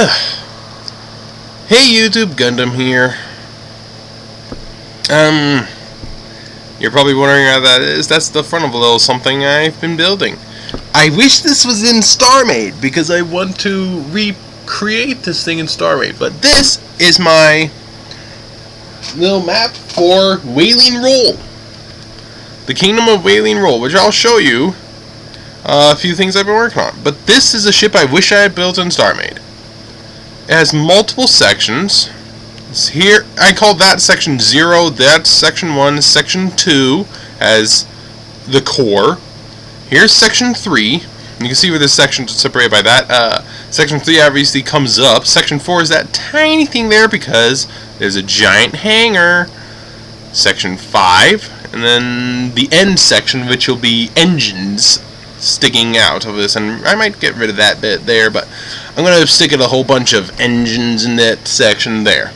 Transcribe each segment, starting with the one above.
Hey YouTube, Gundam here. You're probably wondering how that is. That's the front of a little something I've been building. I wish this was in StarMade because I want to recreate this thing in StarMade. But this is my little map for Waeleenrol, the Kingdom of Waeleenrol, which I'll show you a few things I've been working on. But this is a ship I wish I had built in StarMade. It has multiple sections. Here, I call that section 0, that's section 1, section 2 has the core. Here's section 3. You can see where this section is separated by that. Section 3 obviously comes up. Section 4 is that tiny thing there because there's a giant hangar. Section 5, and then the end section, which will be engines sticking out of this, and I might get rid of that bit there, but I'm going to stick it a whole bunch of engines in that section there.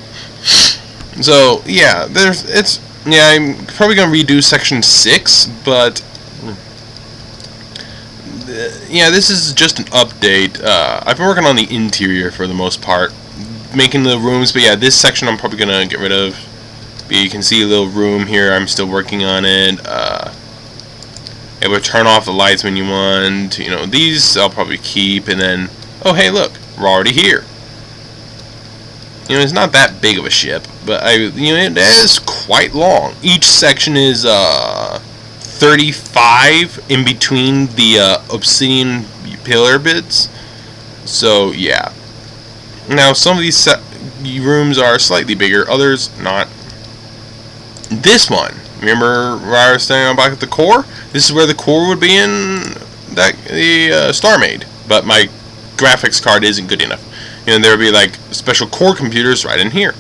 So yeah, I'm probably going to redo section 6, but yeah, this is just an update. I've been working on the interior for the most part, making the rooms, but yeah, this section I'm probably going to get rid of. But you can see a little room here, I'm still working on it. It would turn off the lights when you want. You know, these I'll probably keep, and then, oh hey look, we're already here. You know, it's not that big of a ship, but it is quite long. Each section is 35 in between the obsidian pillar bits. So yeah. Now some of these rooms are slightly bigger, others not. This one, remember where I was standing on back at the core? This is where the core would be in the StarMade, but my graphics card isn't good enough. You know, there would be like special core computers right in here.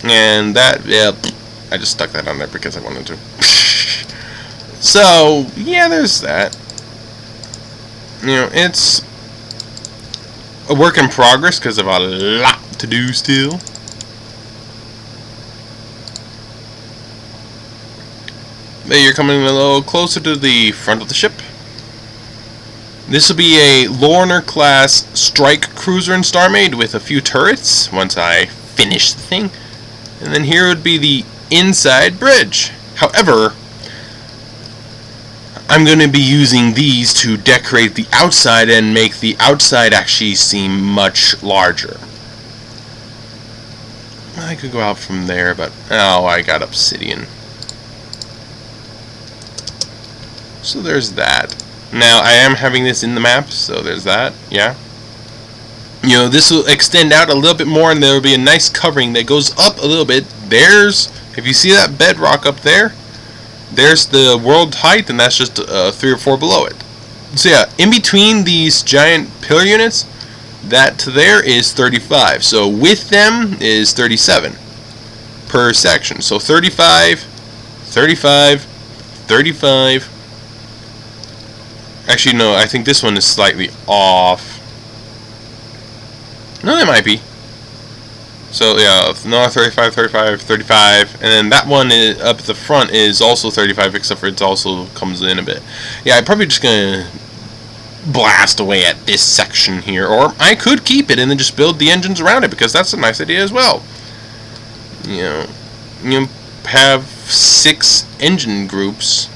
And that, yeah, I just stuck that on there because I wanted to. So, yeah, there's that. You know, it's a work in progress because I've got a lot to do still. But you're coming a little closer to the front of the ship. This will be a Lorner class strike cruiser in StarMade with a few turrets once I finish the thing. And then here would be the inside bridge. However, I'm going to be using these to decorate the outside and make the outside actually seem much larger. I could go out from there, but oh, I got obsidian. So there's that. Now, I am having this in the map, so there's that, yeah. You know, this will extend out a little bit more, and there will be a nice covering that goes up a little bit. There's, if you see that bedrock up there, there's the world height, and that's just 3 or 4 below it. So yeah, in between these giant pillar units, that to there is 35. So with them is 37 per section. So 35, 35, 35. Actually, no, I think this one is slightly off. No, it might be. So, yeah, no, 35, 35, 35. And then that one is, up at the front is also 35, except for it also comes in a bit. Yeah, I'm probably just going to blast away at this section here. Or I could keep it and then just build the engines around it, because that's a nice idea as well. You know, have 6 engine groups.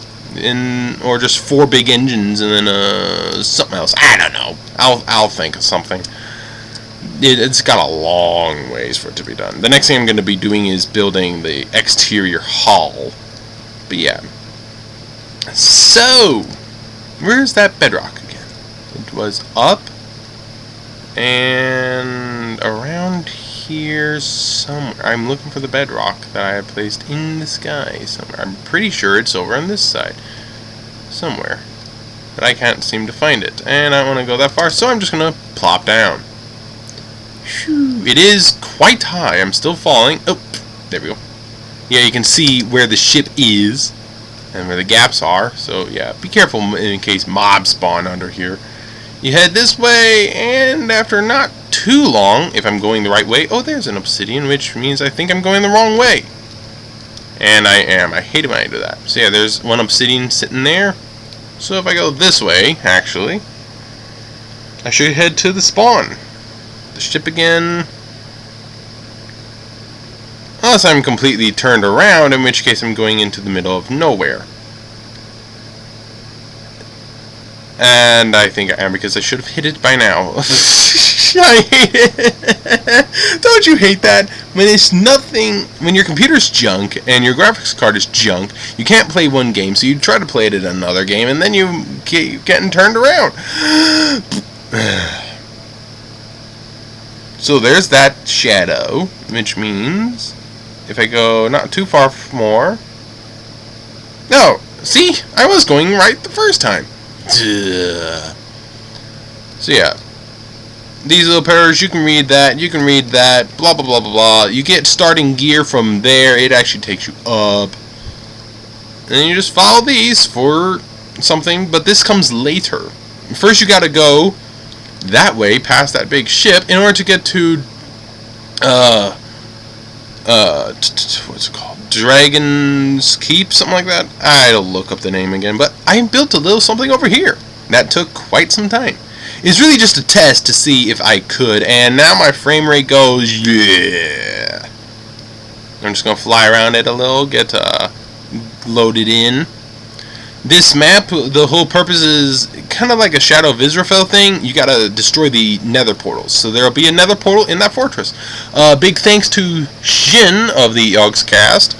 Or just 4 big engines and then something else. I don't know. I'll think of something. It's got a long ways for it to be done. The next thing I'm going to be doing is building the exterior hull. But yeah. So, where's that bedrock again? It was up and around here somewhere. I'm looking for the bedrock that I have placed in the sky somewhere. I'm pretty sure it's over on this side somewhere, but I can't seem to find it, and I don't want to go that far, so I'm just gonna plop down. Whew, it is quite high. I'm still falling. Oh, there we go. Yeah, you can see where the ship is and where the gaps are, so yeah, be careful in case mobs spawn under here. You head this way, and after not too long, if I'm going the right way, oh, there's an obsidian, which means I think I'm going the wrong way. And I am. I hate it when I do that. So yeah, there's one obsidian sitting there. So if I go this way, actually, I should head to the spawn. The ship again. Unless I'm completely turned around, in which case I'm going into the middle of nowhere. And I think I am, because I should have hit it by now. I hate it. Don't you hate that? When it's nothing, when your computer's junk and your graphics card is junk, you can't play one game, so you try to play it in another game, and then you keep getting turned around. So there's that shadow, which means if I go not too far more... No, see? I was going right the first time. So yeah. These little pairs, you can read that, blah blah blah blah blah. You get starting gear from there, it actually takes you up. And then you just follow these for something, but this comes later. First you gotta go that way, past that big ship, in order to get to what's it called? Dragon's Keep, something like that. I'll look up the name again, but I built a little something over here. That took quite some time. It's really just a test to see if I could, and now my frame rate goes, yeah. I'm just gonna fly around it a little, get loaded in. This map, the whole purpose is kind of like a Shadow of Israel thing. You gotta destroy the nether portals. So there'll be a nether portal in that fortress. Big thanks to Shin of the Yogscast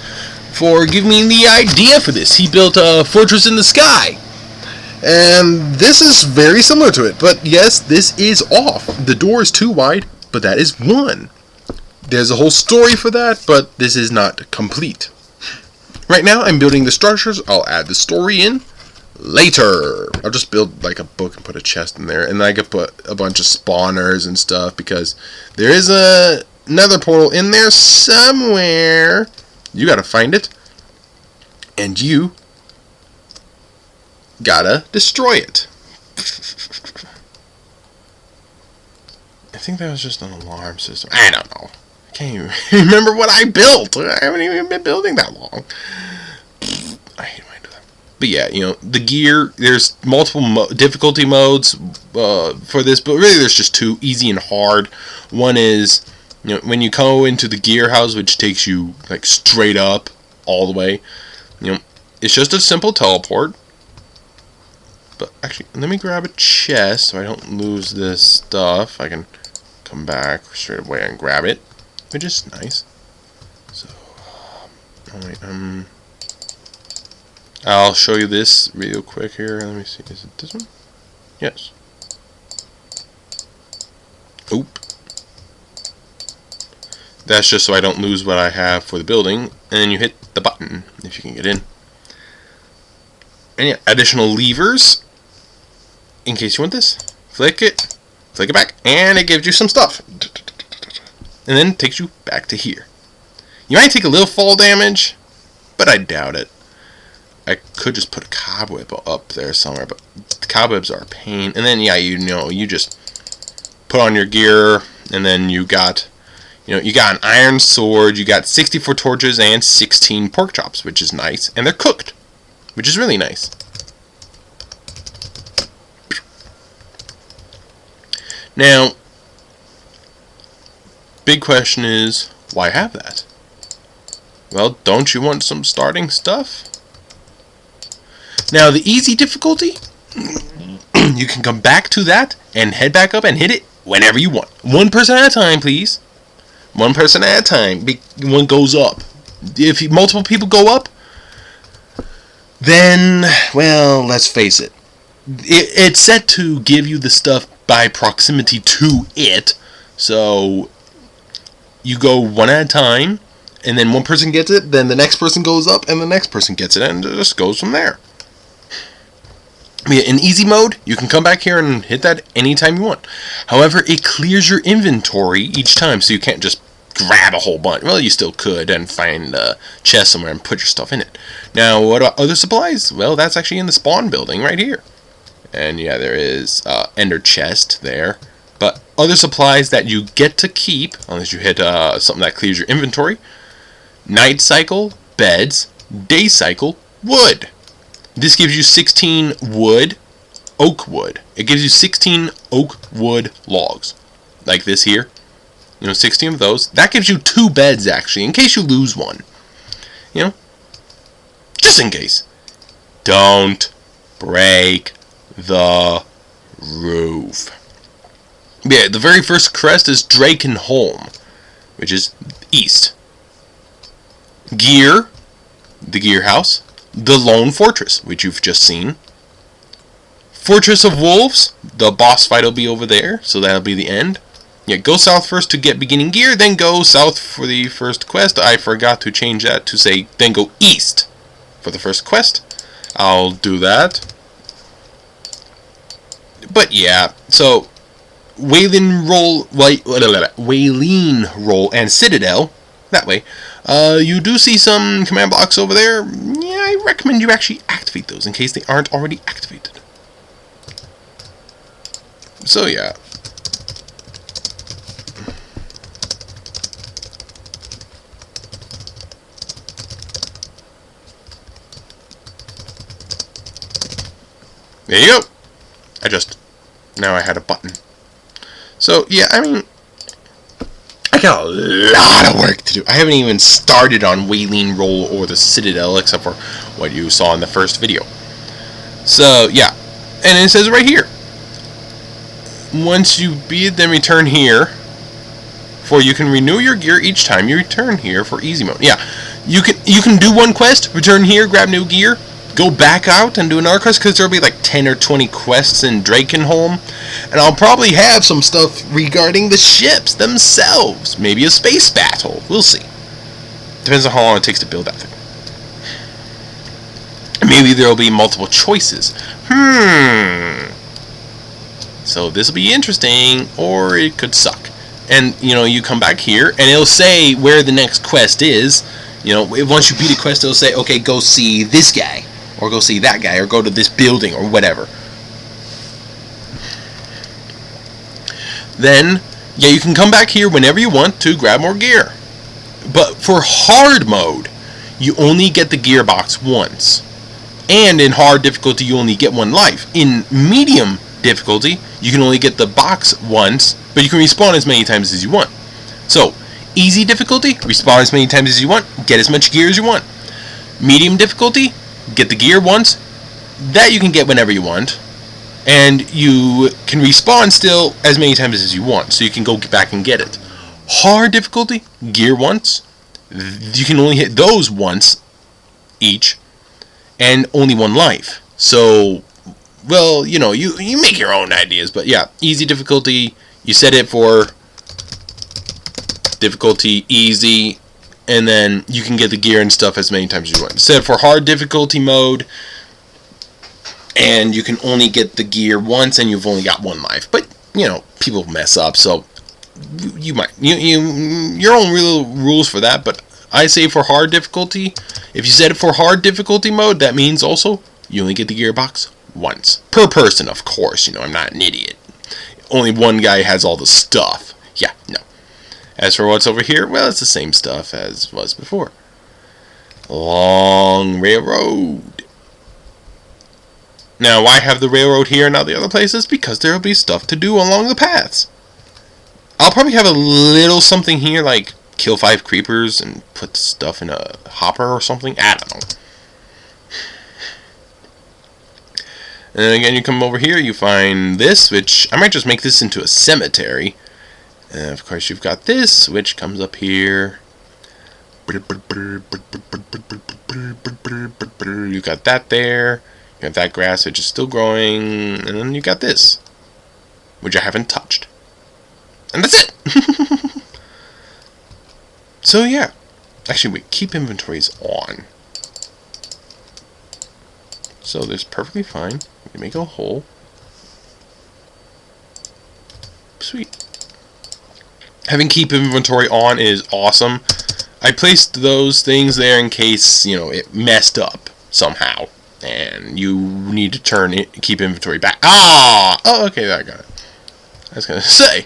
for giving me the idea for this. He built a fortress in the sky. And this is very similar to it. But yes, this is off. The door is too wide, but that is one. There's a whole story for that, but this is not complete. Right now, I'm building the structures. I'll add the story in later. I'll just build like a book and put a chest in there. And I could put a bunch of spawners and stuff, because there is a nether portal in there somewhere. You gotta find it. And you gotta destroy it. I think that was just an alarm system. I don't know. I can't even remember what I built. I haven't even been building that long. I hate when I do that. But yeah, you know, the gear, there's multiple difficulty modes for this, but really there's just two, easy and hard. One is, you know, when you go into the gear house, which takes you like straight up all the way, you know, it's just a simple teleport. But actually, let me grab a chest so I don't lose this stuff. I can come back straight away and grab it, which is nice. So, oh wait, I'll show you this real quick here. Let me see. Is it this one? Yes. Oop. That's just so I don't lose what I have for the building. And then you hit the button if you can get in. And yeah, additional levers. In case you want this, flick it back, and it gives you some stuff. And then it takes you back to here. You might take a little fall damage, but I doubt it. I could just put a cobweb up there somewhere, but the cobwebs are a pain. And then, yeah, you know, you just put on your gear, and then you got, you know, you got an iron sword, you got 64 torches, and 16 pork chops, which is nice. And they're cooked, which is really nice. Now, big question is, why have that? Well, don't you want some starting stuff? Now, the easy difficulty, you can come back to that and head back up and hit it whenever you want. One person at a time, please. One person at a time. One goes up. If multiple people go up, then, well, let's face it. It's set to give you the stuff by proximity to it, so you go one at a time, and then one person gets it, then the next person goes up, and the next person gets it, and it just goes from there. I mean, in easy mode, you can come back here and hit that anytime you want. However, it clears your inventory each time, so you can't just grab a whole bunch. Well, you still could, and find a chest somewhere and put your stuff in it. Now, what about other supplies? Well, that's actually in the spawn building right here. And yeah, there is ender chest there. But other supplies that you get to keep, unless you hit something that clears your inventory: night cycle, beds, day cycle, wood. This gives you 16 wood, oak wood. It gives you 16 oak wood logs. Like this here. 16 of those. That gives you 2 beds, actually, in case you lose one. Just in case. Don't break the roof. Yeah, the very first crest is Drakenholm, which is east. Gear, the Gear House. The Lone Fortress, which you've just seen. Fortress of Wolves, the boss fight will be over there, so that'll be the end. Yeah, go south first to get beginning gear, then go south for the first quest. I forgot to change that to say, then go east for the first quest. I'll do that. But yeah, so Waeleenrol, and Citadel, that way. You do see some command blocks over there. Yeah, I recommend you actually activate those in case they aren't already activated. So yeah. There you go. Now I had a button. So, yeah, I mean, I got a lot of work to do. I haven't even started on Waeleenrol or the Citadel, except for what you saw in the first video. So, yeah. And it says right here. Once you beat it, then return here. For you can renew your gear each time you return here for easy mode. Yeah, you can do one quest, return here, grab new gear, go back out and do another quest, because there'll be like 10 or 20 quests in Drakenholm, and I'll probably have some stuff regarding the ships themselves. Maybe a space battle. We'll see. Depends on how long it takes to build that thing. Maybe there'll be multiple choices. So this will be interesting, or it could suck. And you come back here, and it'll say where the next quest is. Once you beat a quest, it'll say, okay, go see this guy, or go see that guy, or go to this building, or whatever. Then, yeah, you can come back here whenever you want to grab more gear. But for hard mode, you only get the gearbox once. And in hard difficulty, you only get 1 life. In medium difficulty, you can only get the box once, but you can respawn as many times as you want. So, easy difficulty, respawn as many times as you want, get as much gear as you want. Medium difficulty, get the gear once, that you can get whenever you want, and you can respawn still as many times as you want, so you can go back and get it. Hard difficulty, gear once, you can only hit those once each, and only 1 life. So, well, you make your own ideas, but yeah, easy difficulty, you set it for difficulty easy, and then you can get the gear and stuff as many times as you want. Set it for hard difficulty mode, and you can only get the gear once, and you've only got 1 life. But people mess up, so you might your own real rules for that. But I say for hard difficulty, if you set it for hard difficulty mode, that means also you only get the gearbox once per person, of course. I'm not an idiot. Only one guy has all the stuff. Yeah, no. As for what's over here, well, it's the same stuff as was before. Long railroad. Now, why have the railroad here and not the other places? Because there will be stuff to do along the paths. I'll probably have a little something here, like kill 5 creepers and put stuff in a hopper or something. I don't know. And then again, you come over here, you find this, which I might just make this into a cemetery. And of course, you've got this, which comes up here. You got that there. You have that grass, which is still growing. And then you got this, which I haven't touched. And that's it! So yeah. Actually, wait, keep inventories on. So this is perfectly fine. We can make a hole. Sweet. Having keep inventory on is awesome. I placed those things there in case, it messed up somehow. And you need to keep inventory back. Ah! Oh, okay, I got it. I was going to say.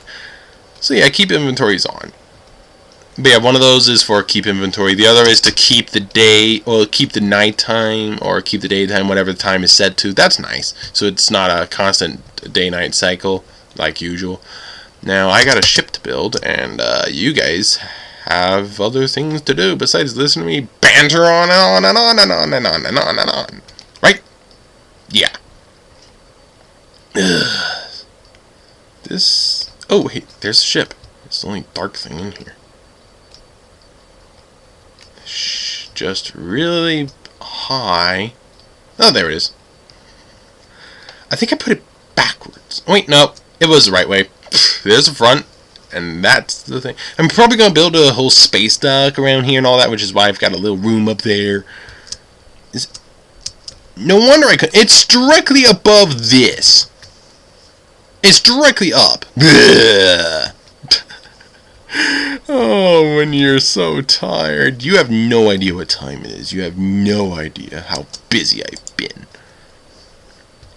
So yeah, keep inventories on. But yeah, one of those is for keep inventory. The other is to keep the day, or keep the nighttime, or keep the daytime, whatever the time is set to. That's nice. So it's not a constant day-night cycle like usual. Now, I got a ship to build, and you guys have other things to do besides listen to me banter on and on and on and on and on and on. Right? Yeah. This... Oh, hey, there's a ship. It's the only dark thing in here. Just really high. Oh, there it is. I think I put it backwards. Wait, no. It was the right way. There's the front. And that's the thing. I'm probably going to build a whole space dock around here and all that, which is why I've got a little room up there. No wonder I could. It's directly above this. It's directly up. Oh, when you're so tired. You have no idea what time it is. You have no idea how busy I've been.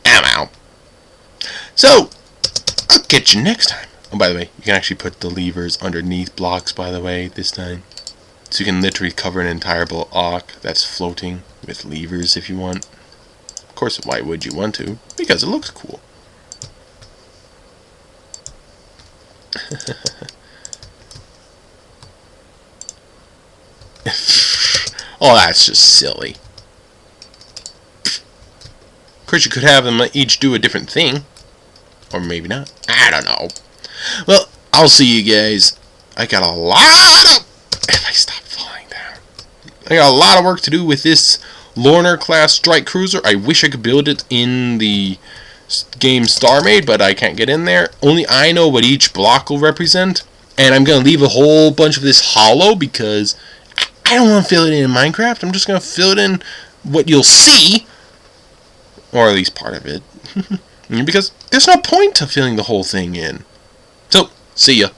Ow. So, I'll get you next time. Oh, by the way, you can actually put the levers underneath blocks, by the way, this time. So you can literally cover an entire block that's floating with levers if you want. Of course, why would you want to? Because it looks cool. Oh, that's just silly. Of course, you could have them each do a different thing. Or maybe not. I don't know. Well, I'll see you guys. I got a lot of... If I stop falling down. I got a lot of work to do with this Lorner class strike cruiser. I wish I could build it in the game StarMade, but I can't get in there. Only I know what each block will represent. And I'm going to leave a whole bunch of this hollow because I don't want to fill it in Minecraft. I'm just going to fill it in what you'll see. Or at least part of it. Because there's no point to filling the whole thing in. So, see ya.